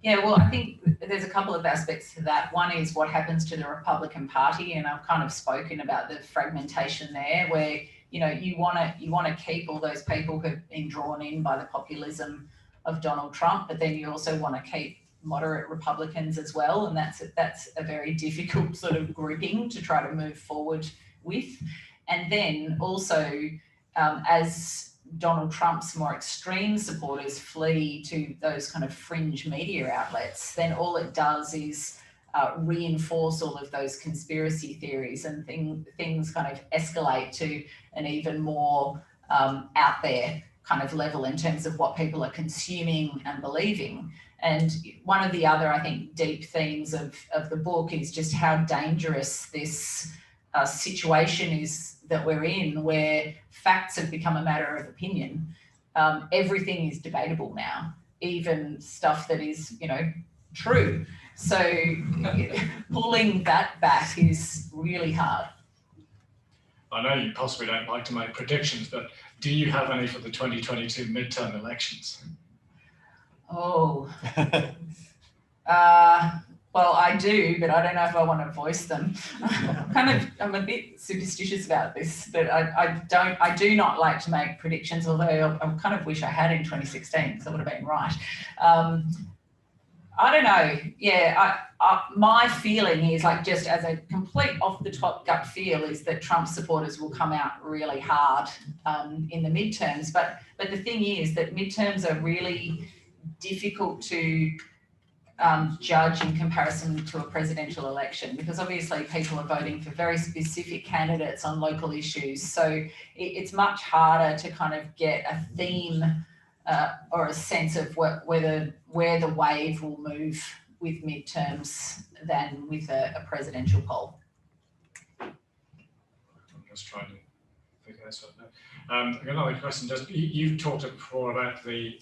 Yeah, well, I think there's a couple of aspects to that. One is what happens to the Republican Party, and I've kind of spoken about the fragmentation there, where, you know, you want to keep all those people who've been drawn in by the populism of Donald Trump, but then you also want to keep moderate Republicans as well, and that's a very difficult sort of grouping to try to move forward with. And then also, as Donald Trump's more extreme supporters flee to those kind of fringe media outlets, then all it does is reinforce all of those conspiracy theories, and things kind of escalate to an even more out there kind of level in terms of what people are consuming and believing. And one of the other, I think, deep themes of the book is just how dangerous this situation is that we're in, where facts have become a matter of opinion. Everything is debatable now. even stuff that is, true. So pulling that back is really hard. I know you possibly don't like to make predictions, but do you have any for the 2022 midterm elections? Oh, well, I do, but I don't know if I want to voice them. I'm a bit superstitious about this, but I do not like to make predictions, although I kind of wish I had in 2016, because I would have been right. I don't know. Yeah, my feeling is, like, just as a complete off the top gut feel, is that Trump supporters will come out really hard in the midterms. But the thing is that midterms are really difficult to judge in comparison to a presidential election, because obviously people are voting for very specific candidates on local issues. So it's much harder to kind of get a theme or a sense of where the wave will move with midterms than with a presidential poll. I'm just trying to figure this out. I've got another question. Just you've talked before about the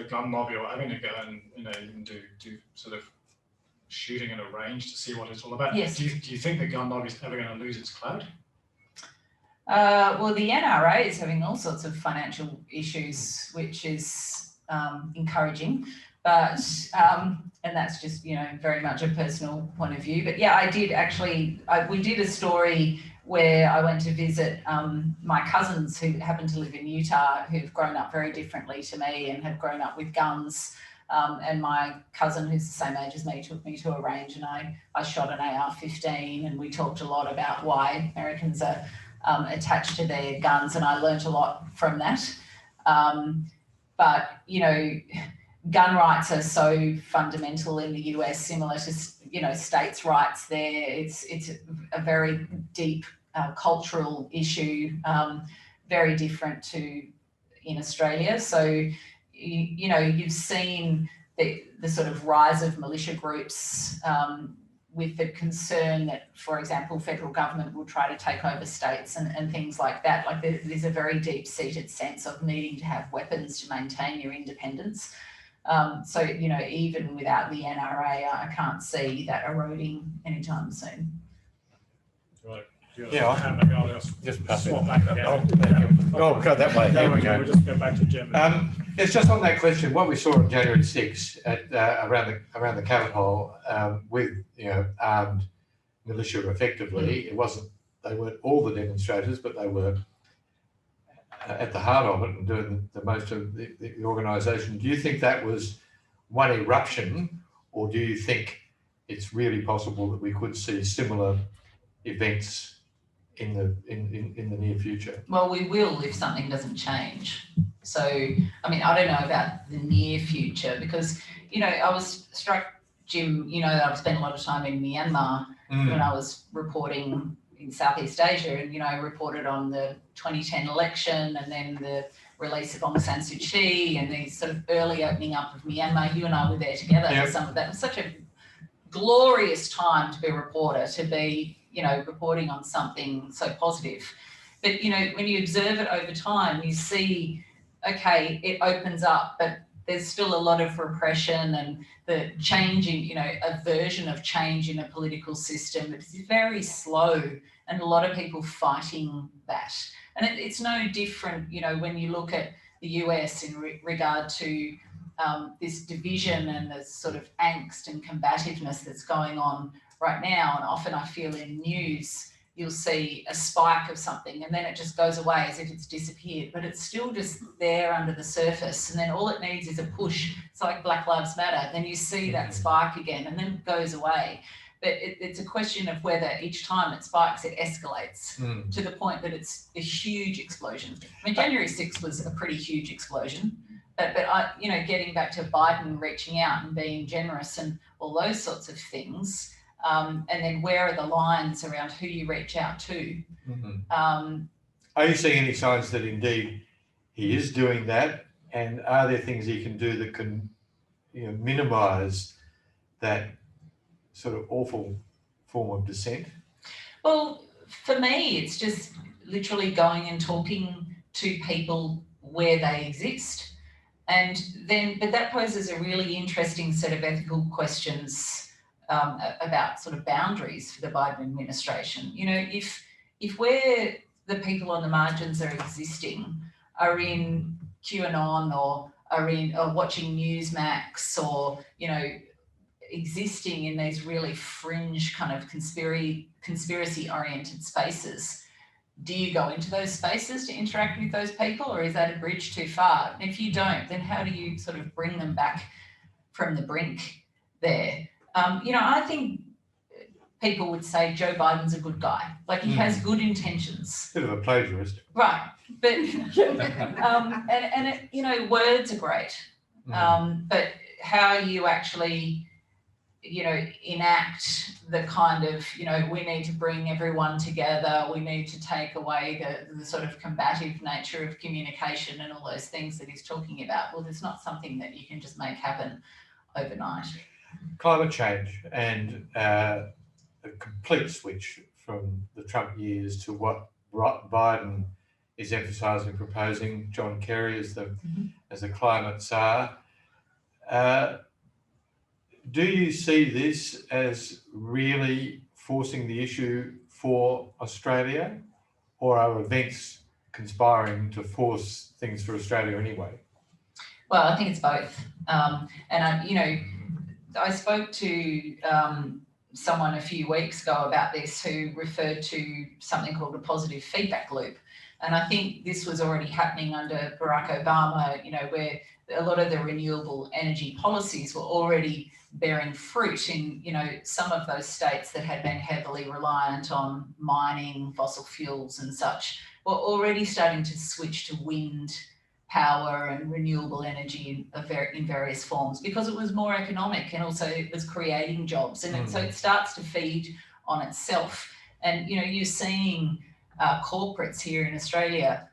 gun lobby, or having to go and even do sort of shooting at a range to see what it's all about. Yes. Do you think the gun lobby is ever going to lose its clout? Well, the NRA is having all sorts of financial issues, which is encouraging, but and that's just very much a personal point of view. But yeah, I did actually. We did a story where I went to visit my cousins who happen to live in Utah, who've grown up very differently to me and have grown up with guns. And my cousin, who's the same age as me, took me to a range, and I shot an AR-15, and we talked a lot about why Americans are attached to their guns, and I learnt a lot from that. But gun rights are so fundamental in the US, similar to states' rights there. It's a very deep cultural issue, very different to in Australia. So you've seen the sort of rise of militia groups with the concern that, for example, federal government will try to take over states and things like that. Like there's a very deep-seated sense of needing to have weapons to maintain your independence. So even without the NRA, I can't see that eroding anytime soon. Right. Yeah, just pass it. Swap back again. Oh, go that way. There we go. We'll just go back to Jim. It's just on that question. What we saw on January 6th around the Capitol with armed militia, effectively, they weren't all the demonstrators, but they were at the heart of it and doing the most of the organisation. Do you think that was one eruption, or do you think it's really possible that we could see similar events in the near future? Well, we will if something doesn't change. So, I mean, I don't know about the near future, because, I was struck, Jim, that I've spent a lot of time in Myanmar when I was reporting in Southeast Asia, and, I reported on the 2010 election and then the release of Aung San Suu Kyi and the sort of early opening up of Myanmar. You and I were there together for some of that. It was such a glorious time to be a reporter, to be reporting on something so positive. But, when you observe it over time, you see, okay, it opens up, but there's still a lot of repression and the changing, a version of change in a political system. It's very slow, and a lot of people fighting that. And it's no different, when you look at the US in regard to this division and the sort of angst and combativeness that's going on right now. And often I feel in news, you'll see a spike of something and then it just goes away as if it's disappeared, but it's still just there under the surface. And then all it needs is a push. It's like Black Lives Matter. Then you see that spike again and then it goes away. But it's a question of whether each time it spikes, it escalates to the point that it's a huge explosion. I mean, January 6th was a pretty huge explosion. But getting back to Biden reaching out and being generous and all those sorts of things, and then where are the lines around who you reach out to? Are you seeing any signs that indeed he is doing that? And are there things he can do that can minimise that sort of awful form of dissent? Well, for me, it's just literally going and talking to people where they exist. And then, but that poses a really interesting set of ethical questions about sort of boundaries for the Biden administration. You know, if where the people on the margins are existing are in QAnon or are watching Newsmax or, you know, existing in these really fringe kind of conspiracy oriented spaces, do you go into those spaces to interact with those people, or is that a bridge too far? And if you don't, then how do you sort of bring them back from the brink there? You know, I think people would say Joe Biden's a good guy. Like, he has good intentions. Bit of a plagiarist. Right. But, and it, you know, words are great. But how you actually, you know, enact the kind of, you know, we need to bring everyone together, we need to take away the sort of combative nature of communication and all those things that he's talking about. Well, it's not something that you can just make happen overnight. Climate change and a complete switch from the Trump years to what Biden is emphasising, proposing John Kerry as the climate czar. Do you see this as really forcing the issue for Australia, or are events conspiring to force things for Australia anyway? Well, I think it's both. And you know, I spoke to someone a few weeks ago about this who referred to something called a positive feedback loop. And I think this was already happening under Barack Obama, you know, where a lot of the renewable energy policies were already bearing fruit in, you know, some of those states that had been heavily reliant on mining, fossil fuels and such, were already starting to switch to wind power and renewable energy in various forms, because it was more economic and also it was creating jobs. And so it starts to feed on itself. And, you know, you're seeing corporates here in Australia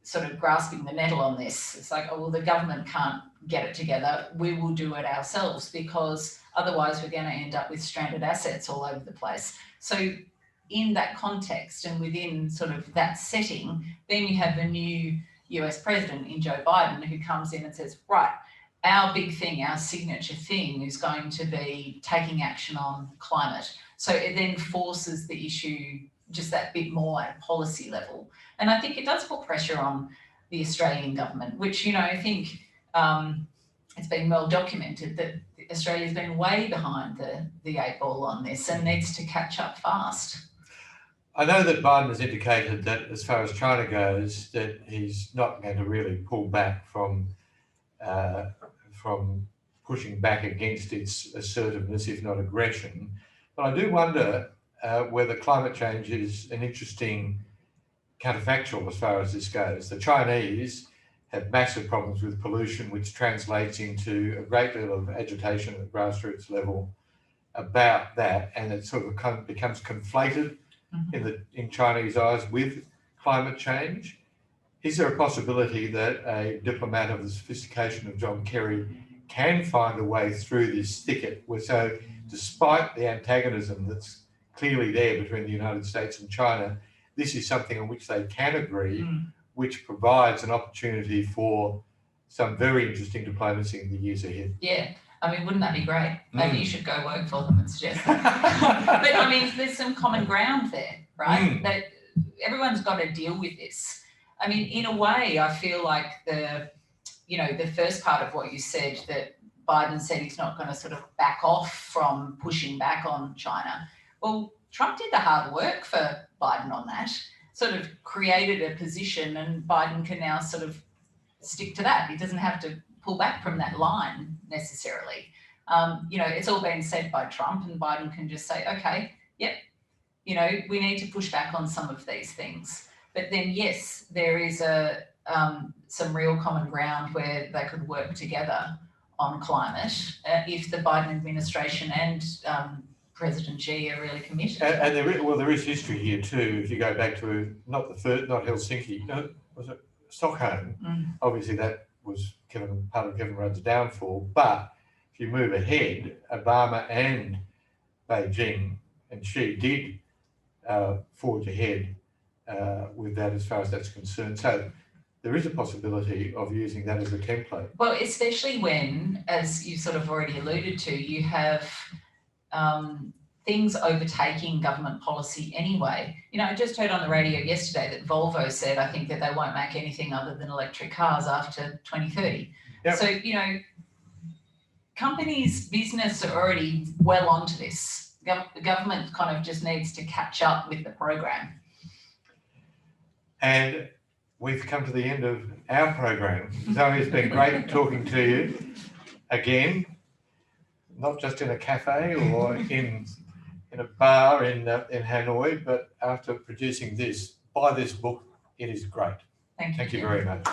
sort of grasping the nettle on this. It's like, oh, well, the government can't get it together. We will do it ourselves, because otherwise we're going to end up with stranded assets all over the place. So in that context and within sort of that setting, then you have a new US president in Joe Biden who comes in and says, right, our big thing, our signature thing is going to be taking action on climate. So it then forces the issue just that bit more at a policy level. And I think it does put pressure on the Australian government, which, you know, I think it's been well documented that Australia's been way behind the eight ball on this and needs to catch up fast. I know that Biden has indicated that as far as China goes, that he's not going to really pull back from pushing back against its assertiveness, if not aggression. But I do wonder whether climate change is an interesting counterfactual as far as this goes. The Chinese have massive problems with pollution, which translates into a great deal of agitation at the grassroots level about that, and it sort of becomes conflated in Chinese eyes with climate change. Is there a possibility that a diplomat of the sophistication of John Kerry can find a way through this thicket, where so despite the antagonism that's clearly there between the United States and China, this is something on which they can agree, which provides an opportunity for some very interesting diplomacy in the years ahead? Yeah, I mean, wouldn't that be great? Maybe you should go work for them and suggest that. But I mean, there's some common ground there, right? That everyone's got to deal with this. I mean, in a way, I feel like the first part of what you said, that Biden said he's not going to sort of back off from pushing back on China. Well, Trump did the hard work for Biden on that, sort of created a position, and Biden can now sort of stick to that. He doesn't have to pull back from that line necessarily. You know, it's all been said by Trump, and Biden can just say, okay, yep, you know, we need to push back on some of these things. But then, yes, there is some real common ground where they could work together on climate if the Biden administration and President Xi are really committed. And there is history here too. If you go back to not Helsinki, no, was it Stockholm? Obviously, that was part of Kevin Rudd's downfall. But if you move ahead, Obama and Beijing and Xi did forge ahead with that as far as that's concerned. So there is a possibility of using that as a template. Well, especially when, as you sort of already alluded to, you have things overtaking government policy anyway. You know, I just heard on the radio yesterday that Volvo said, I think, that they won't make anything other than electric cars after 2030. Yep. So, you know, companies, business are already well onto this. The government kind of just needs to catch up with the program. And we've come to the end of our program. Zoe, it's been great talking to you again, not just in a cafe or in a bar in Hanoi, but after producing this, buy this book. It is great. Thank you. Thank you very much.